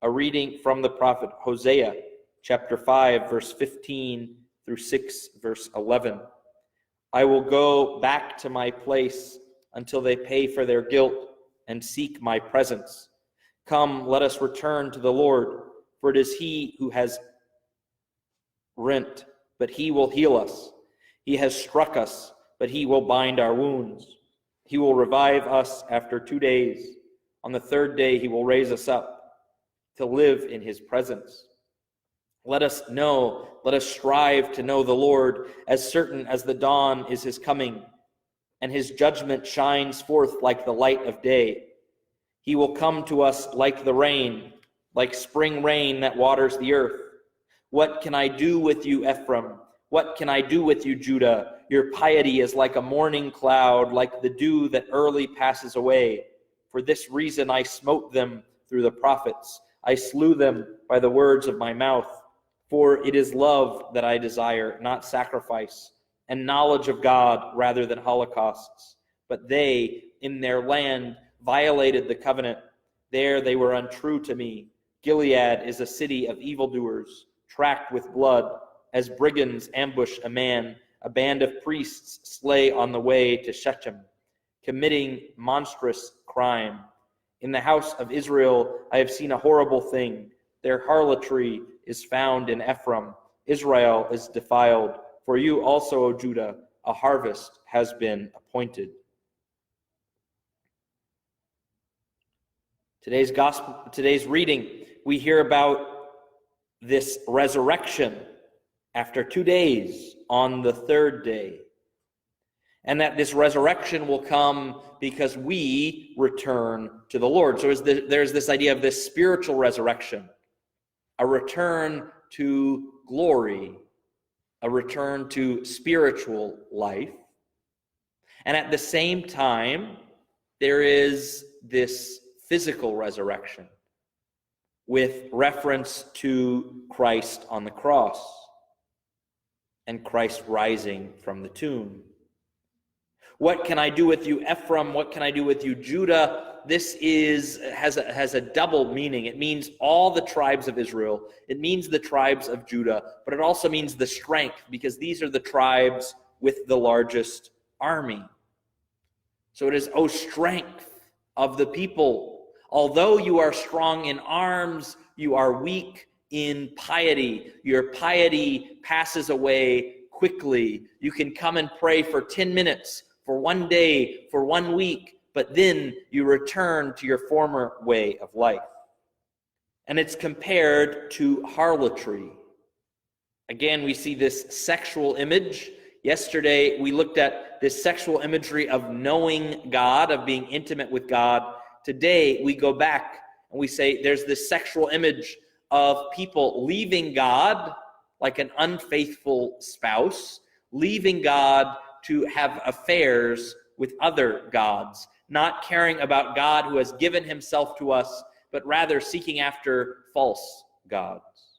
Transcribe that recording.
A reading from the prophet Hosea, chapter 5, verse 15 through 6, verse 11. I will go back to my place until they pay for their guilt and seek my presence. Come, let us return to the Lord, for it is he who has rent, but he will heal us. He has struck us, but he will bind our wounds. He will revive us after 2 days. On the third day he will raise us up to live in his presence. Let us strive to know the Lord, as certain as the dawn is his coming, and his judgment shines forth like the light of day. He will come to us like the rain, like spring rain that waters the earth. What can I do with you, Ephraim? What can I do with you, Judah? Your piety is like a morning cloud, like the dew that early passes away. For this reason I smote them through the prophets. I slew them by the words of my mouth. For it is love that I desire, not sacrifice, and knowledge of God rather than holocausts. But they, in their land, violated the covenant. There they were untrue to me. Gilead is a city of evildoers, tracked with blood. As brigands ambush a man, a band of priests slay on the way to Shechem, committing monstrous crime. In the house of Israel I have seen a horrible thing. Their harlotry is found in Ephraim. Israel is defiled. For you also, O Judah, a harvest has been appointed. Today's reading, we hear about this resurrection after 2 days on the third day. And that this resurrection will come because we return to the Lord. So there's this idea of this spiritual resurrection, a return to glory, a return to spiritual life. And at the same time, there is this physical resurrection with reference to Christ on the cross and Christ rising from the tomb. What can I do with you, Ephraim? What can I do with you, Judah? This has a double meaning. It means all the tribes of Israel. It means the tribes of Judah, but it also means the strength, because these are the tribes with the largest army. So it is, O strength of the people. Although you are strong in arms, you are weak in piety. Your piety passes away quickly. You can come and pray for 10 minutes, for 1 day, for 1 week, but then you return to your former way of life. And it's compared to harlotry. Again, we see this sexual image. Yesterday, we looked at this sexual imagery of knowing God, of being intimate with God. Today, we go back and we say there's this sexual image of people leaving God like an unfaithful spouse, leaving God to have affairs with other gods, not caring about God who has given himself to us, but rather seeking after false gods.